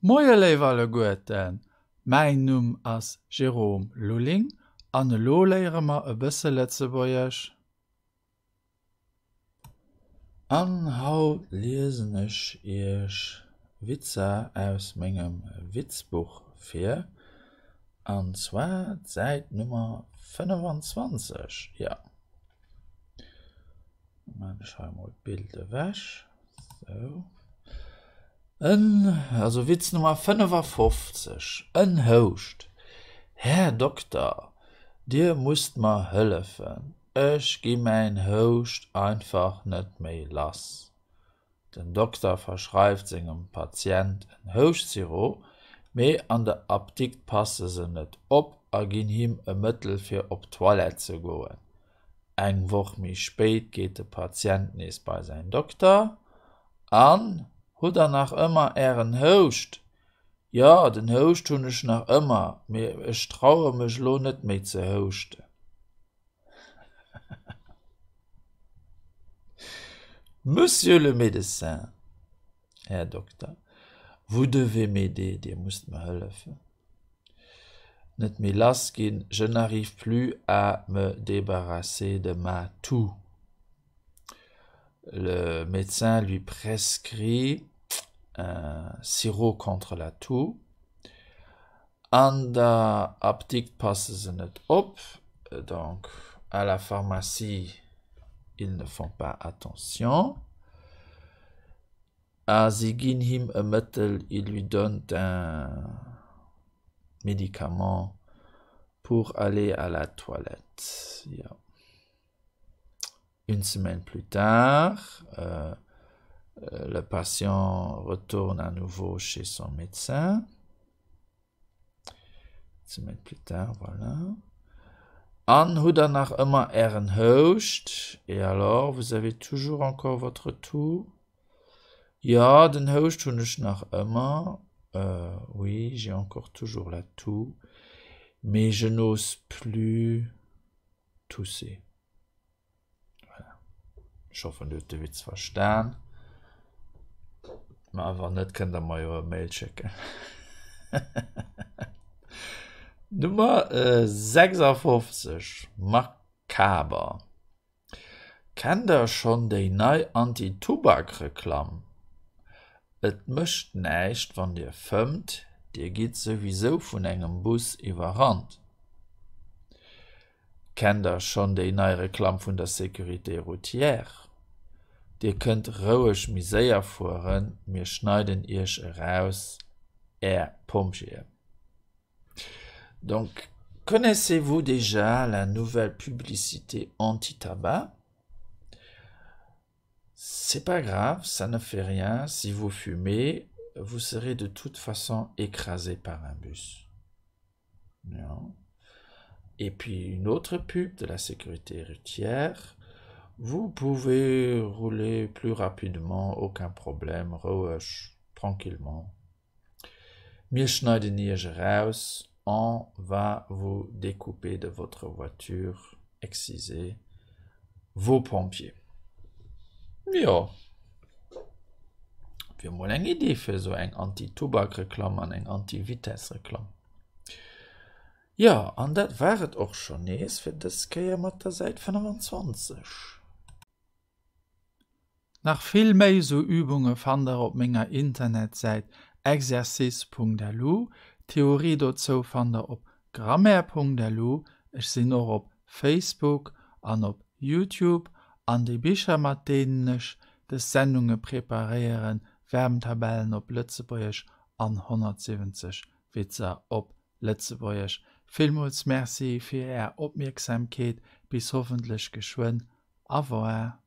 Moie leiwerle Goeten, mein Numm ass Jerome Lulling, an lo léiere ma e bësse Letzebäierch. An haut lesenech ich Witzer aus mengem Witzbuch fir, an zwar seit Nummer 25, ja. Man schau mal Bilder wäsch. So. Also Witz Nummer 55. Ein Host. Herr Doktor, dir musst ma helfen. Ich gi mein Host einfach net mehr lass. Den Doktor verschreibt segem Patient ein Hostsiro, me an der Aptik passe se net op, a gin him e Mittel fir op Toilette zu goen. Eng woch mi spät geht der Patient nes bei sein Doktor an, hut nach immer en Host. Ja, den Host tun ich nach immer, mir ich traue mich lo net mehr zu hosten. Monsieur le médecin, Herr Doktor, vous devez m'aider, dir müsst mir helfen. Net mir lass gehen, je n'arrive plus à me débarrasser de ma toux. Le médecin lui prescrit un sirop contre la toux. An der Aptik passe se net op, donc à la pharmacie, ils ne font pas attention. Sie gin him un Mittel, il lui donne un médicament pour aller à la toilette. Ja. Une semaine plus tard, le patient retourne à nouveau chez son médecin. Une semaine plus tard, voilà. An hut danach immer un Host. Et alors, vous avez toujours encore votre toux? Ja, den Host tun ich nach immer. Oui, j'ai encore toujours la toux. Mais je n'ose plus tousser. Voilà. Ich hoffe, du hast den Witz verstanden. Aber nicht könnt ihr mal eure Mail checken. Nummer 56. Makaber. Kennt ihr schon die neue Anti-Tobak-Reklam? Et mischt nicht, wann dir fümmt, dir geht sowieso von engem Bus überrannt. Kennt ihr schon die neue Reklam von der Sécurité routière? Dir könnt ruhig Misère fahren, wir schneiden euch raus, Pompier. Donc, connaissez-vous déjà la nouvelle publicité anti-tabac? C'est pas grave, ça ne fait rien. Si vous fumez, vous serez de toute façon écrasé par un bus. Non. Et puis une autre pub de la sécurité routière. Vous pouvez rouler plus rapidement, aucun problème, ruhig, tranquillement. Wir schneiden ihr raus. On va vous découper de votre voiture, exciser vos pompiers. Ja, wir haben eine Idee für so eine Anti-Tobak-Reklam und eine Anti-Vitesse-Reklam. Ja, und das war es auch schon nächst für das Kehr mit der Seite 25. Nach viel mehr so Übungen fand auf meiner Internetseite exercice.lu. Theorie dazu fand auf grammaire.lu. Ich bin auch auf Facebook und auf YouTube. An die Bücher, mit denen ich die Sendungen präparieren, Wärmtabellen auf Lützeburgisch an 170 Witzer auf Lützeburgisch. Vielmals merci für Ihre Aufmerksamkeit. Bis hoffentlich geschwind. Au revoir.